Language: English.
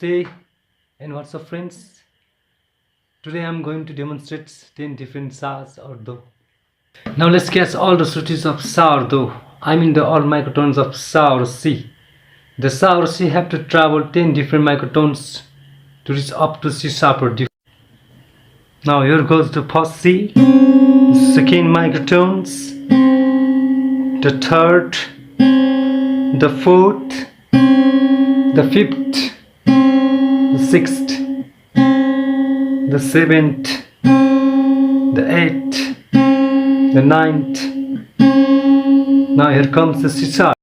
Namaste and what's up friends. Today I'm going to demonstrate 10 different sas or do. Now let's catch all the shrutis of sa or do. I mean the all microtones of sa or si. The sa or si have to travel 10 different microtones to reach up to C sharp or D. Now here goes the first C, the second microtones, the third, the fourth, the fifth, the sixth, the seventh, the eighth, the ninth. Now here comes the sitar.